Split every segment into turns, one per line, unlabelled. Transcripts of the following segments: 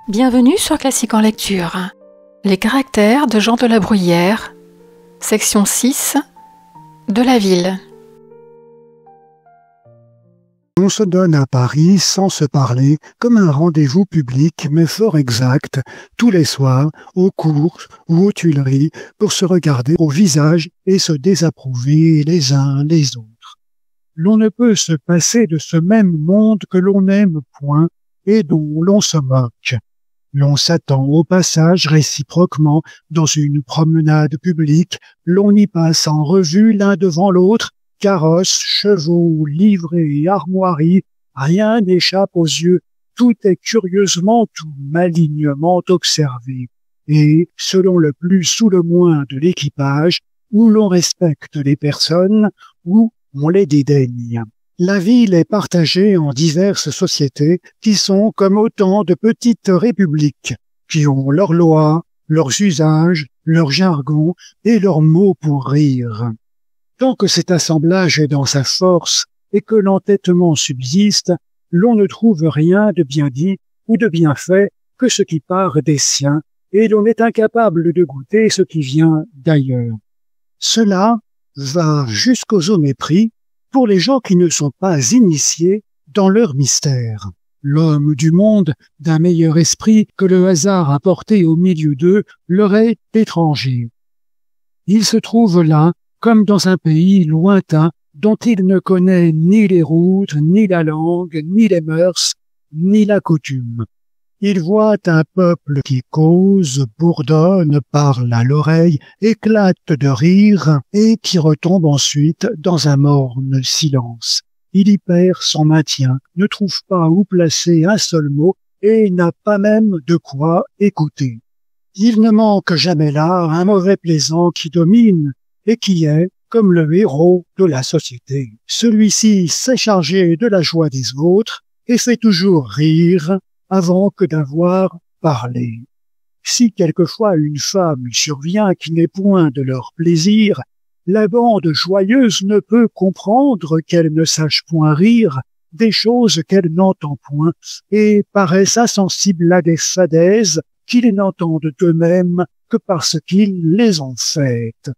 Bienvenue sur Classique en lecture. Les caractères de Jean de la Bruyère, section 6, de la ville.
On se donne à Paris sans se parler, comme un rendez-vous public mais fort exact, tous les soirs, aux cours ou aux Tuileries, pour se regarder au visage et se désapprouver les uns les autres. L'on ne peut se passer de ce même monde que l'on n'aime point et dont l'on se moque. L'on s'attend au passage réciproquement dans une promenade publique, l'on y passe en revue l'un devant l'autre, carrosses, chevaux, livrées, armoiries, rien n'échappe aux yeux, tout est curieusement, tout malignement observé. Et, selon le plus ou le moins de l'équipage, où l'on respecte les personnes, ou on les dédaigne. La ville est partagée en diverses sociétés qui sont comme autant de petites républiques, qui ont leurs lois, leurs usages, leur jargon et leurs mots pour rire. Tant que cet assemblage est dans sa force et que l'entêtement subsiste, l'on ne trouve rien de bien dit ou de bien fait que ce qui part des siens, et l'on est incapable de goûter ce qui vient d'ailleurs. Cela va jusqu'aux mépris pour les gens qui ne sont pas initiés dans leur mystère. L'homme du monde, d'un meilleur esprit que le hasard a porté au milieu d'eux, leur est étranger. Il se trouve là, comme dans un pays lointain, dont il ne connaît ni les routes, ni la langue, ni les mœurs, ni la coutume. Il voit un peuple qui cause, bourdonne, parle à l'oreille, éclate de rire et qui retombe ensuite dans un morne silence. Il y perd son maintien, ne trouve pas où placer un seul mot et n'a pas même de quoi écouter. Il ne manque jamais là un mauvais plaisant qui domine et qui est comme le héros de la société. Celui-ci s'est chargé de la joie des autres et fait toujours rire avant que d'avoir parlé. Si quelquefois une femme survient qui n'est point de leur plaisir, la bande joyeuse ne peut comprendre qu'elle ne sache point rire des choses qu'elle n'entend point et paraissent insensibles à des fadaises qu'ils n'entendent eux-mêmes que parce qu'ils les ont faites.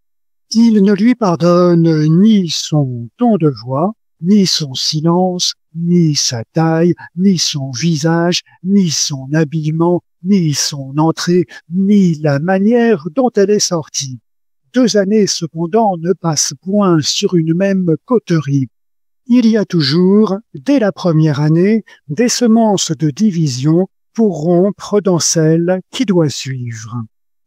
Il ne lui pardonne ni son ton de voix, ni son silence, ni sa taille, ni son visage, ni son habillement, ni son entrée, ni la manière dont elle est sortie. 2 années cependant ne passent point sur une même coterie. Il y a toujours, dès la première année, des semences de division pour rompre dans celle qui doit suivre.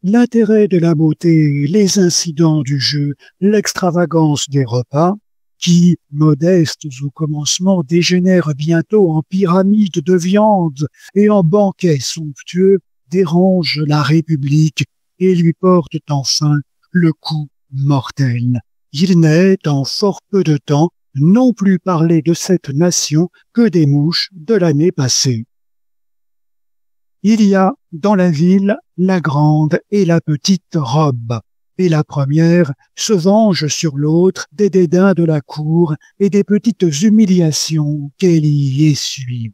L'intérêt de la beauté, les incidents du jeu, l'extravagance des repas, qui, modestes au commencement, dégénèrent bientôt en pyramides de viande et en banquets somptueux, dérangent la République et lui portent enfin le coup mortel. Il n'est, en fort peu de temps, non plus parlé de cette nation que des mouches de l'année passée. Il y a dans la ville la grande et la petite robe, et la première se venge sur l'autre des dédains de la cour et des petites humiliations qu'elle y essuie.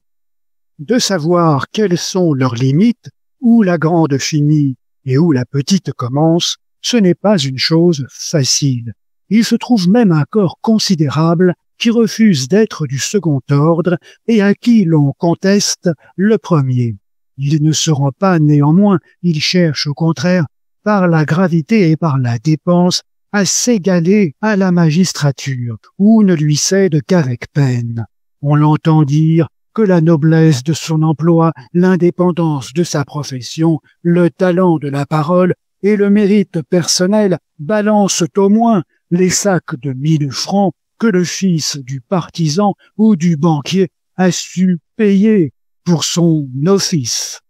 De savoir quelles sont leurs limites, où la grande finit et où la petite commence, ce n'est pas une chose facile. Il se trouve même un corps considérable qui refuse d'être du second ordre et à qui l'on conteste le premier. Il ne se rend pas néanmoins, il cherche au contraire, par la gravité et par la dépense, à s'égaler à la magistrature, ou ne lui cède qu'avec peine. On l'entend dire que la noblesse de son emploi, l'indépendance de sa profession, le talent de la parole et le mérite personnel balancent au moins les sacs de 1000 francs que le fils du partisan ou du banquier a su payer pour son office.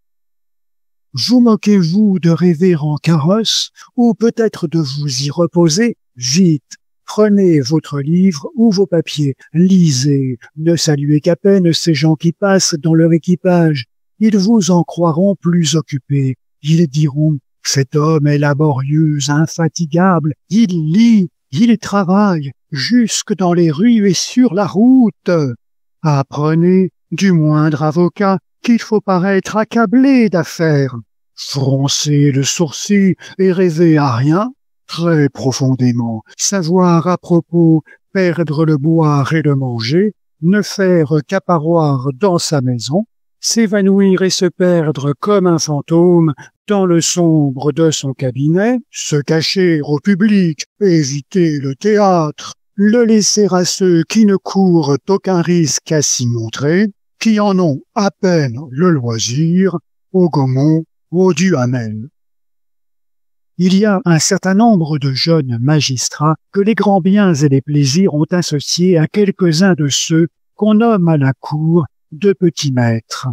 Vous moquez-vous de rêver en carrosse, ou peut-être de vous y reposer? Vite, prenez votre livre ou vos papiers, lisez, ne saluez qu'à peine ces gens qui passent dans leur équipage. Ils vous en croiront plus occupés. Ils diront, cet homme est laborieux, infatigable, il lit, il travaille, jusque dans les rues et sur la route. Apprenez, du moindre avocat, qu'il faut paraître accablé d'affaires, froncer le sourcil et rêver à rien, très profondément, savoir à propos perdre le boire et le manger, ne faire qu'apparoir dans sa maison, s'évanouir et se perdre comme un fantôme dans le sombre de son cabinet, se cacher au public, éviter le théâtre, le laisser à ceux qui ne courent aucun risque à s'y montrer, qui en ont à peine le loisir, au Gaumont, au Duhamel. Il y a un certain nombre de jeunes magistrats que les grands biens et les plaisirs ont associés à quelques-uns de ceux qu'on nomme à la cour de petits maîtres.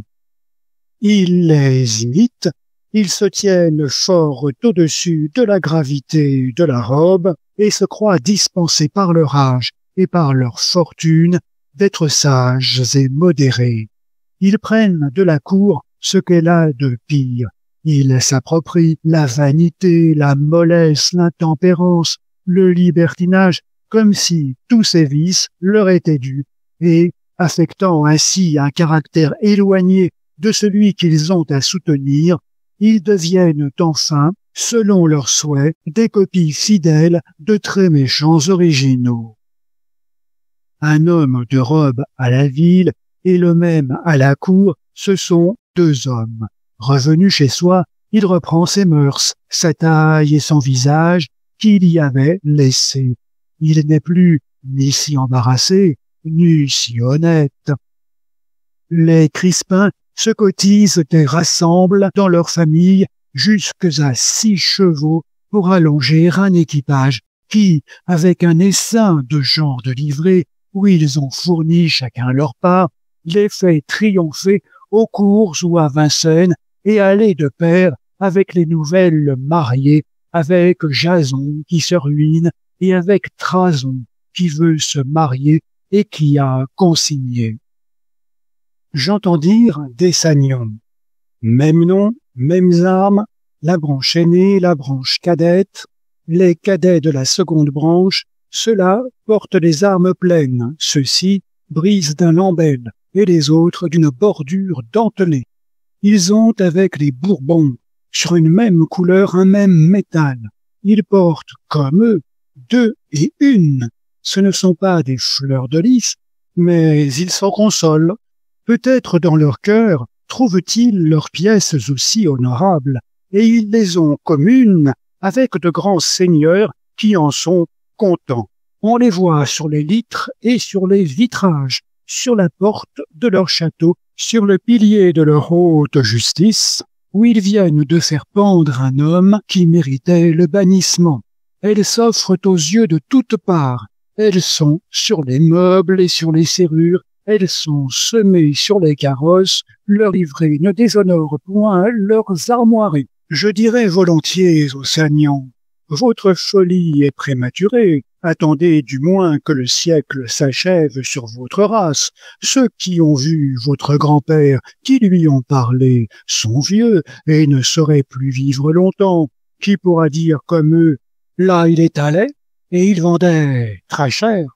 Ils les imitent, ils se tiennent fort au-dessus de la gravité de la robe et se croient dispensés par leur âge et par leur fortune d'être sages et modérés. Ils prennent de la cour ce qu'elle a de pire. Ils s'approprient la vanité, la mollesse, l'intempérance, le libertinage, comme si tous ces vices leur étaient dus, et, affectant ainsi un caractère éloigné de celui qu'ils ont à soutenir, ils deviennent enfin, selon leurs souhaits, des copies fidèles de très méchants originaux. Un homme de robe à la ville et le même à la cour, ce sont deux hommes. Revenu chez soi, il reprend ses mœurs, sa taille et son visage qu'il y avait laissés. Il n'est plus ni si embarrassé, ni si honnête. Les Crispins se cotisent et rassemblent dans leur famille jusque à 6 chevaux pour allonger un équipage qui, avec un essaim de gens de livrée où ils ont fourni chacun leur part, les fait triompher aux courses ou à Vincennes et aller de pair avec les nouvelles mariées, avec Jason qui se ruine et avec Trason qui veut se marier et qui a consigné. J'entends dire des Sagnons. Même nom, mêmes armes, la branche aînée, la branche cadette, les cadets de la seconde branche, ceux-là portent les armes pleines, ceux-ci brisent d'un lambel et les autres d'une bordure dentelée. Ils ont avec les Bourbons, sur une même couleur, un même métal. Ils portent, comme eux, 2 et 1. Ce ne sont pas des fleurs de lys, mais ils s'en consolent. Peut-être dans leur cœur trouvent-ils leurs pièces aussi honorables, et ils les ont communes avec de grands seigneurs qui en sont contents. On les voit sur les litres et sur les vitrages, sur la porte de leur château, sur le pilier de leur haute justice, où ils viennent de faire pendre un homme qui méritait le bannissement. Elles s'offrent aux yeux de toutes parts. Elles sont sur les meubles et sur les serrures. Elles sont semées sur les carrosses. Leurs livrées ne déshonorent point leurs armoiries. Je dirais volontiers aux Sagnons, votre folie est prématurée. Attendez du moins que le siècle s'achève sur votre race. Ceux qui ont vu votre grand-père, qui lui ont parlé, sont vieux et ne sauraient plus vivre longtemps. Qui pourra dire comme eux, là il étalait et il vendait très cher.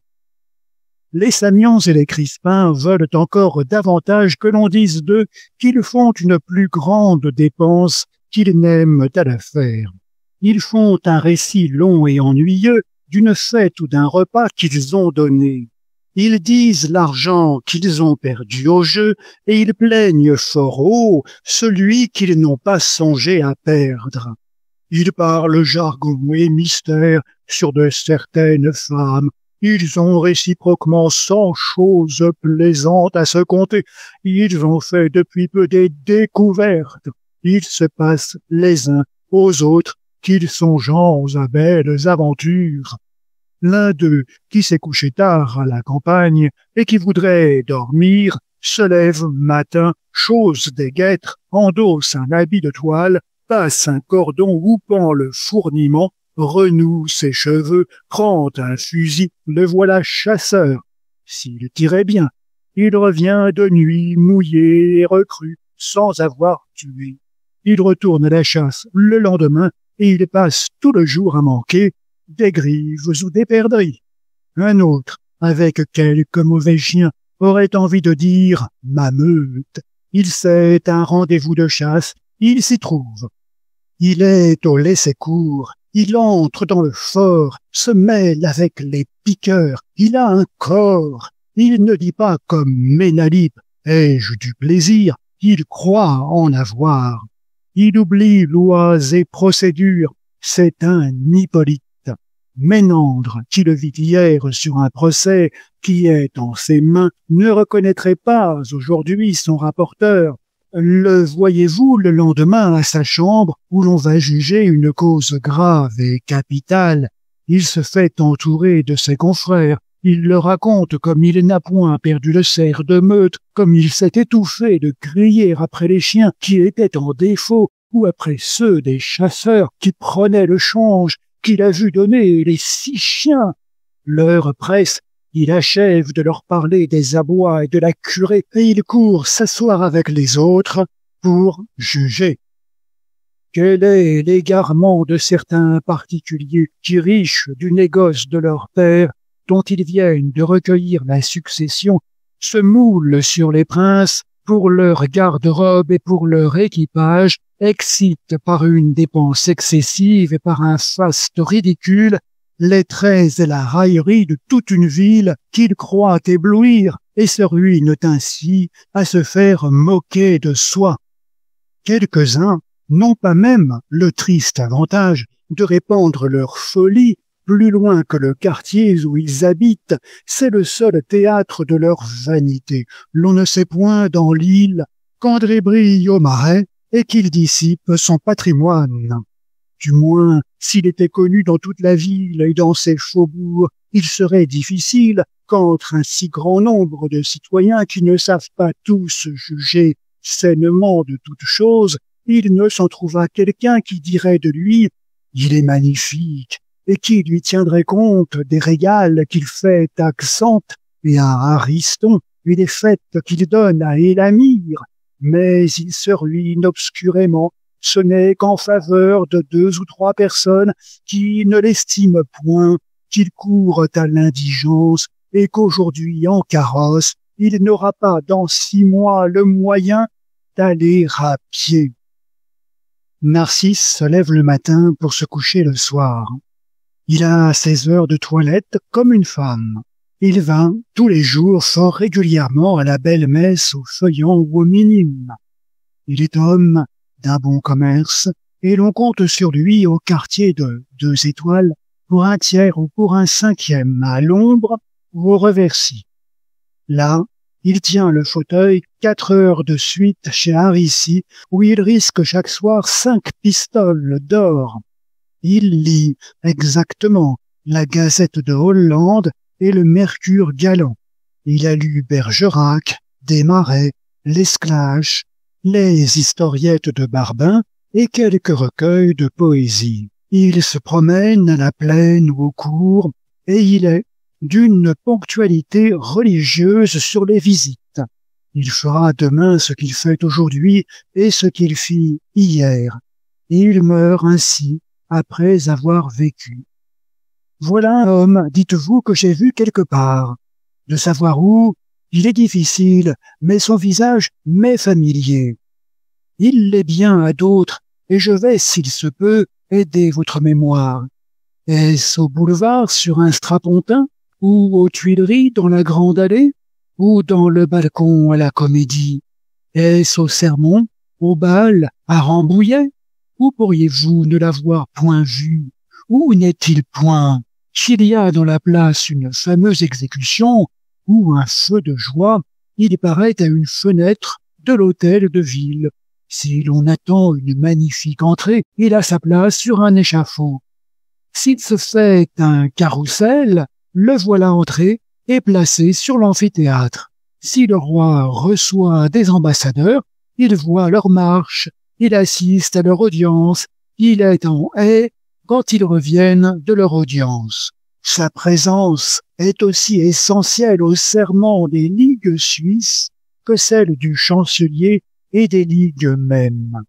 Les Sagnons et les Crispins veulent encore davantage que l'on dise d'eux qu'ils font une plus grande dépense qu'ils n'aiment à la faire. Ils font un récit long et ennuyeux d'une fête ou d'un repas qu'ils ont donné. Ils disent l'argent qu'ils ont perdu au jeu et ils plaignent fort haut celui qu'ils n'ont pas songé à perdre. Ils parlent jargon et mystère sur de certaines femmes. Ils ont réciproquement 100 choses plaisantes à se conter. Ils ont fait depuis peu des découvertes. Ils se passent les uns aux autres qu'ils sont gens à belles aventures. L'un d'eux, qui s'est couché tard à la campagne et qui voudrait dormir, se lève matin, chose des guêtres, endosse un habit de toile, passe un cordon roupant le fourniment, renoue ses cheveux, prend un fusil, le voilà chasseur. S'il tirait bien, il revient de nuit mouillé et recru, sans avoir tué. Il retourne à la chasse le lendemain et il passe tout le jour à manquer des grives ou des perdrix. Un autre, avec quelque mauvais chien, aurait envie de dire « ma meute », Il sait un rendez-vous de chasse, il s'y trouve. Il est au laissez-court, il entre dans le fort, se mêle avec les piqueurs, il a un corps. Il ne dit pas comme Ménalipe, ai-je du plaisir, il croit en avoir. Il oublie lois et procédures, c'est un Hippolyte. Ménandre, qui le vit hier sur un procès qui est en ses mains, ne reconnaîtrait pas aujourd'hui son rapporteur. Le voyez-vous le lendemain à sa chambre où l'on va juger une cause grave et capitale. Il se fait entourer de ses confrères. Il le raconte comme il n'a point perdu le cerf de meute, comme il s'est étouffé de crier après les chiens qui étaient en défaut, ou après ceux des chasseurs qui prenaient le change, qu'il a vu donner les 6 chiens. L'heure presse, il achève de leur parler des abois et de la curée, et il court s'asseoir avec les autres pour juger. Quel est l'égarement de certains particuliers qui, riches du négoce de leur père, dont ils viennent de recueillir la succession, se moulent sur les princes pour leur garde-robe et pour leur équipage, excitent par une dépense excessive et par un faste ridicule les traits et la raillerie de toute une ville qu'ils croient éblouir et se ruinent ainsi à se faire moquer de soi. Quelques-uns n'ont pas même le triste avantage de répandre leur folie plus loin que le quartier où ils habitent, c'est le seul théâtre de leur vanité. L'on ne sait point dans l'île qu'André brille au marais et qu'il dissipe son patrimoine. Du moins, s'il était connu dans toute la ville et dans ses faubourgs, il serait difficile qu'entre un si grand nombre de citoyens qui ne savent pas tous juger sainement de toutes choses, il ne s'en trouvât quelqu'un qui dirait de lui « il est magnifique », et qui lui tiendrait compte des régals qu'il fait à Xanthe et à Ariston, et des fêtes qu'il donne à Élamire, mais il se ruine obscurément. Ce n'est qu'en faveur de 2 ou 3 personnes qui ne l'estiment point, qu'il court à l'indigence, et qu'aujourd'hui en carrosse, il n'aura pas dans 6 mois le moyen d'aller à pied. Narcisse se lève le matin pour se coucher le soir. Il a ses heures de toilette comme une femme. Il va tous les jours fort régulièrement à la belle messe au feuillant ou au minime. Il est homme d'un bon commerce et l'on compte sur lui au quartier de 2 étoiles pour un tiers ou pour un 5e à l'ombre ou au Reversi. Là, il tient le fauteuil 4 heures de suite chez Arici où il risque chaque soir 5 pistoles d'or. Il lit exactement la Gazette de Hollande et le Mercure galant. Il a lu Bergerac, Desmarais, l'Esclage, les historiettes de Barbin et quelques recueils de poésie. Il se promène à la plaine ou au cours et il est d'une ponctualité religieuse sur les visites. Il fera demain ce qu'il fait aujourd'hui et ce qu'il fit hier. Et il meurt ainsi après avoir vécu. Voilà un homme, dites-vous, que j'ai vu quelque part. De savoir où, il est difficile, mais son visage m'est familier. Il l'est bien à d'autres, et je vais, s'il se peut, aider votre mémoire. Est-ce au boulevard sur un strapontin, ou aux Tuileries dans la grande allée, ou dans le balcon à la Comédie? Est-ce au Sermon, au bal, à Rambouillet? Où pourriez-vous ne l'avoir point vu? Où n'est-il point? S'il y a dans la place une fameuse exécution ou un feu de joie, il paraît à une fenêtre de l'hôtel de ville. Si l'on attend une magnifique entrée, il a sa place sur un échafaud. S'il se fait un carrousel, le voilà entré et placé sur l'amphithéâtre. Si le roi reçoit des ambassadeurs, il voit leur marche, il assiste à leur audience, il est en haie quand ils reviennent de leur audience. Sa présence est aussi essentielle au serment des ligues suisses que celle du chancelier et des ligues mêmes.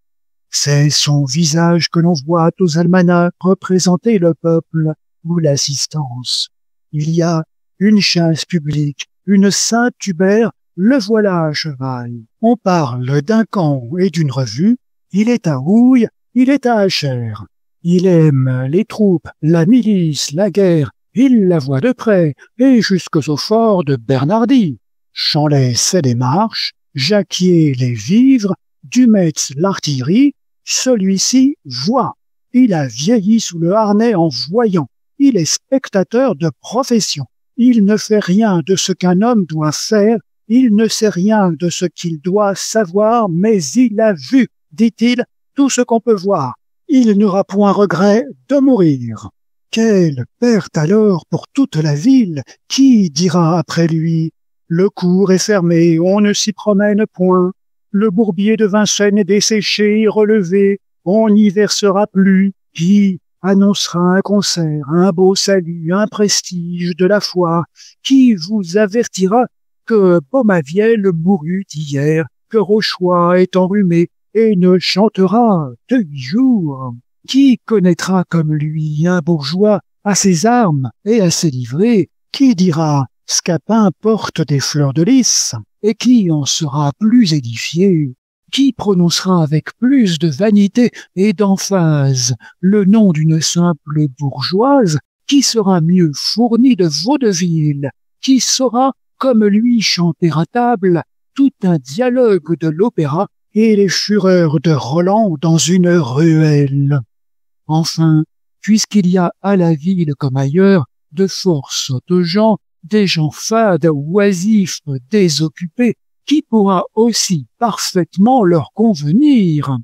C'est son visage que l'on voit aux almanachs représenter le peuple ou l'assistance. Il y a une chasse publique, une Saint-Hubert le voilà à cheval. On parle d'un camp et d'une revue. Il est à Houille, il est à Achères. Il aime les troupes, la milice, la guerre. Il la voit de près et jusqu'au fort de Bernardy. Chanlay sait les marches, Jacquier les vivres, Dumetz l'artillerie. Celui-ci voit. Il a vieilli sous le harnais en voyant. Il est spectateur de profession. Il ne fait rien de ce qu'un homme doit faire. Il ne sait rien de ce qu'il doit savoir, mais il a vu, dit-il, tout ce qu'on peut voir. Il n'aura point regret de mourir. Quelle perte alors pour toute la ville! Qui dira après lui? Le cours est fermé, on ne s'y promène point. Le bourbier de Vincennes est desséché et relevé, on n'y versera plus. Qui annoncera un concert, un beau salut, un prestige de la foi? Qui vous avertira que Beaumaviel mourut hier, que Rochois est enrhumé et ne chantera de 8 jours? Qui connaîtra comme lui un bourgeois à ses armes et à ses livrées? Qui dira Scapin porte des fleurs de lys? Et qui en sera plus édifié? Qui prononcera avec plus de vanité et d'emphase le nom d'une simple bourgeoise? Qui sera mieux fourni de vaudeville? Qui saura, comme lui, chanter à table tout un dialogue de l'opéra et les fureurs de Roland dans une ruelle? Enfin, puisqu'il y a à la ville comme ailleurs de fort sottes gens, des gens fades, oisifs, désoccupés, qui pourra aussi parfaitement leur convenir?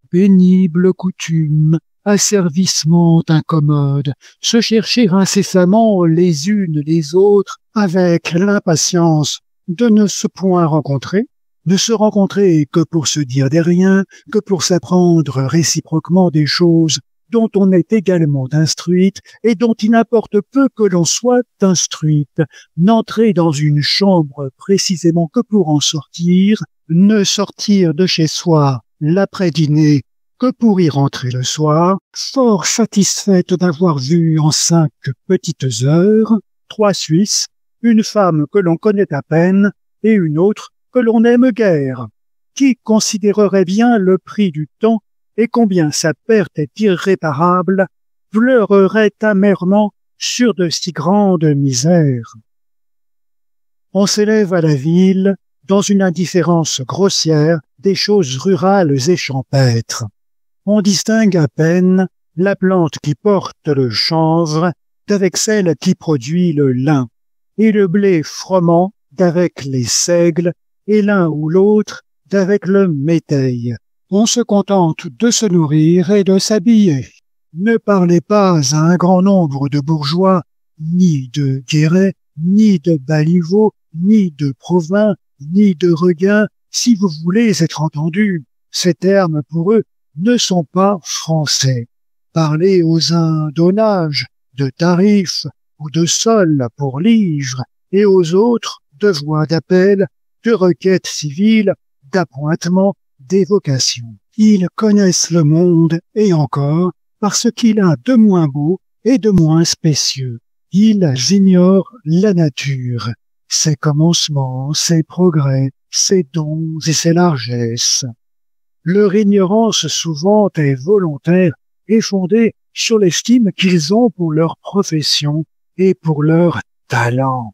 Pénible coutume, asservissement incommode, se chercher incessamment les unes les autres avec l'impatience de ne se point rencontrer, ne se rencontrer que pour se dire des riens, que pour s'apprendre réciproquement des choses dont on est également instruite et dont il n'importe peu que l'on soit instruite, n'entrer dans une chambre précisément que pour en sortir, ne sortir de chez soi l'après-dîner que pour y rentrer le soir, fort satisfaite d'avoir vu en 5 petites heures 3 Suisses, une femme que l'on connaît à peine et une autre que l'on n'aime guère. Qui considérerait bien le prix du temps et combien sa perte est irréparable, pleurerait amèrement sur de si grandes misères. On s'élève à la ville dans une indifférence grossière des choses rurales et champêtres. On distingue à peine la plante qui porte le chanvre d'avec celle qui produit le lin, et le blé froment d'avec les seigles, et l'un ou l'autre d'avec le méteil. On se contente de se nourrir et de s'habiller. Ne parlez pas à un grand nombre de bourgeois, ni de Guéret, ni de Baliveau, ni de Provins, ni de Regain, si vous voulez être entendus. Ces termes, pour eux, ne sont pas français. Parlez aux uns d'onnage, de tarif ou de sol pour livre, et aux autres de voix d'appel, de requête civile, d'appointement, d'évocation. Ils connaissent le monde, et encore, parce qu'il a de moins beau et de moins spécieux. Ils ignorent la nature, ses commencements, ses progrès, ses dons et ses largesses. Leur ignorance souvent est volontaire et fondée sur l'estime qu'ils ont pour leur profession et pour leur talent.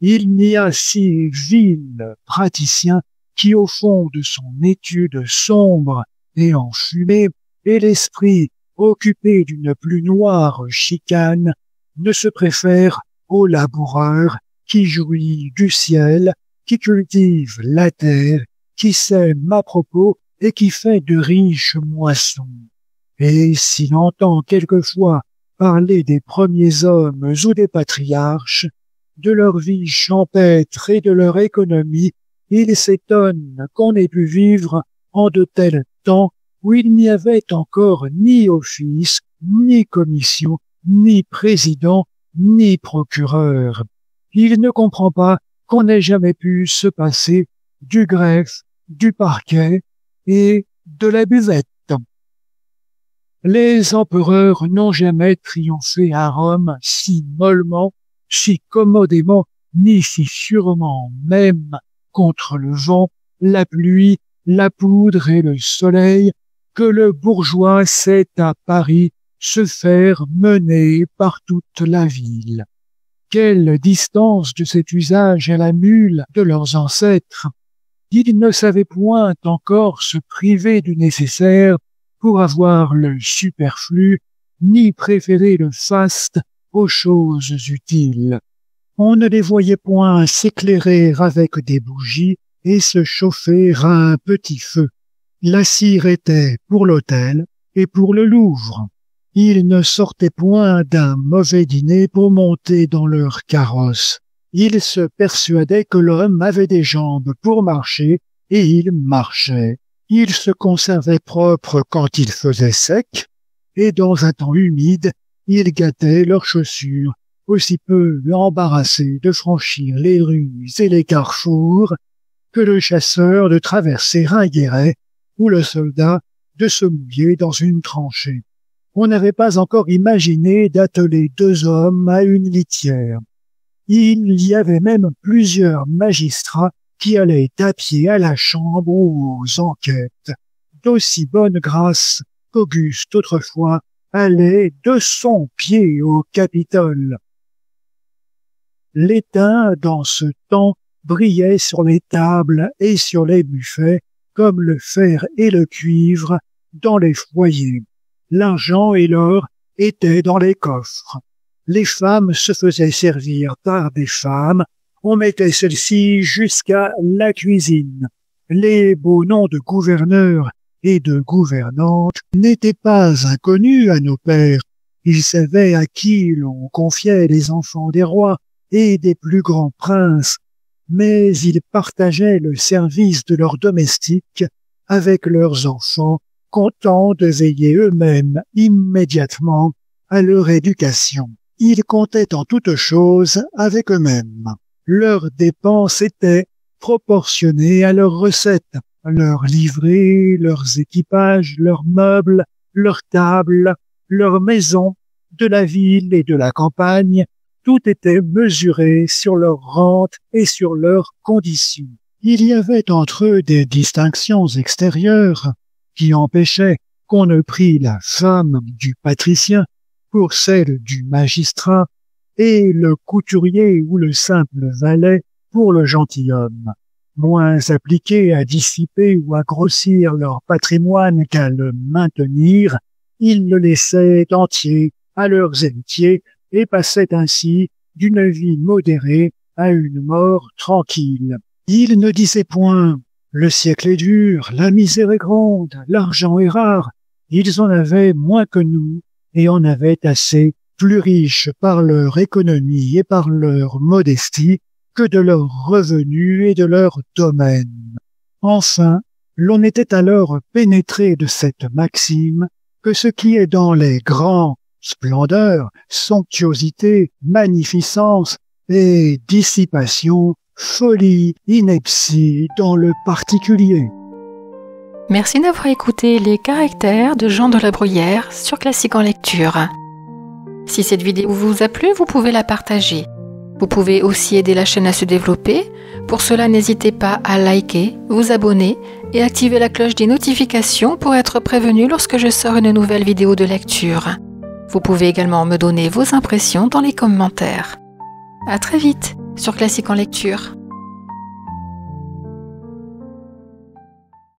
Il n'y a si vil praticien qui, au fond de son étude sombre et enfumée, et l'esprit occupé d'une plus noire chicane, ne se préfère au laboureur qui jouit du ciel, qui cultive la terre, qui sème à propos et qui fait de riches moissons. Et s'il entend quelquefois parler des premiers hommes ou des patriarches, de leur vie champêtre et de leur économie, il s'étonne qu'on ait pu vivre en de tels temps où il n'y avait encore ni office, ni commission, ni président, ni procureur. Il ne comprend pas qu'on n'ait jamais pu se passer du greffe, du parquet et de la buvette. Les empereurs n'ont jamais triomphé à Rome si mollement, si commodément, ni si sûrement même contre le vent, la pluie, la poudre et le soleil, que le bourgeois sait à Paris se faire mener par toute la ville. Quelle distance de cet usage à la mule de leurs ancêtres! Ils ne savaient point encore se priver du nécessaire pour avoir le superflu, ni préférer le faste aux choses utiles. On ne les voyait point s'éclairer avec des bougies et se chauffer à un petit feu. La cire était pour l'autel et pour le Louvre. Ils ne sortaient point d'un mauvais dîner pour monter dans leur carrosse. Ils se persuadaient que l'homme avait des jambes pour marcher, et il marchait. Ils se conservaient propres quand il faisait sec, et dans un temps humide, ils gâtaient leurs chaussures, aussi peu embarrassés de franchir les rues et les carrefours, que le chasseur de traverser un guéret, ou le soldat de se mouiller dans une tranchée. On n'avait pas encore imaginé d'atteler 2 hommes à une litière. Il y avait même plusieurs magistrats qui allaient à pied à la chambre ou aux enquêtes, d'aussi bonne grâce qu'Auguste autrefois allait de son pied au Capitole. L'étain, dans ce temps, brillait sur les tables et sur les buffets, comme le fer et le cuivre dans les foyers. L'argent et l'or étaient dans les coffres. Les femmes se faisaient servir par des femmes, on mettait celles-ci jusqu'à la cuisine. Les beaux noms de gouverneurs et de gouvernantes n'étaient pas inconnus à nos pères. Ils savaient à qui l'on confiait les enfants des rois et des plus grands princes, mais ils partageaient le service de leurs domestiques avec leurs enfants, contents de veiller eux-mêmes immédiatement à leur éducation. Ils comptaient en toutes choses avec eux-mêmes. Leurs dépenses étaient proportionnées à leurs recettes, leurs livrées, leurs équipages, leurs meubles, leurs tables, leurs maisons, de la ville et de la campagne, tout était mesuré sur leurs rentes et sur leurs conditions. Il y avait entre eux des distinctions extérieures qui empêchaient qu'on ne prît la femme du patricien pour celle du magistrat et le couturier ou le simple valet pour le gentilhomme, moins appliqués à dissiper ou à grossir leur patrimoine qu'à le maintenir, ils le laissaient entier à leurs héritiers et passaient ainsi d'une vie modérée à une mort tranquille. Ils ne disaient point « le siècle est dur, la misère est grande, l'argent est rare ». Ils en avaient moins que nous et en avaient assez, plus riches par leur économie et par leur modestie que de leurs revenus et de leur domaine. Enfin, l'on était alors pénétré de cette maxime que ce qui est dans les grands, splendeur, somptuosité, magnificence et dissipation, folie, ineptie dans le particulier.
Merci d'avoir écouté les caractères de Jean de la Bruyère sur Classique en lecture. Si cette vidéo vous a plu, vous pouvez la partager. Vous pouvez aussi aider la chaîne à se développer. Pour cela, n'hésitez pas à liker, vous abonner et activer la cloche des notifications pour être prévenu lorsque je sors une nouvelle vidéo de lecture. Vous pouvez également me donner vos impressions dans les commentaires. À très vite sur Classique en lecture.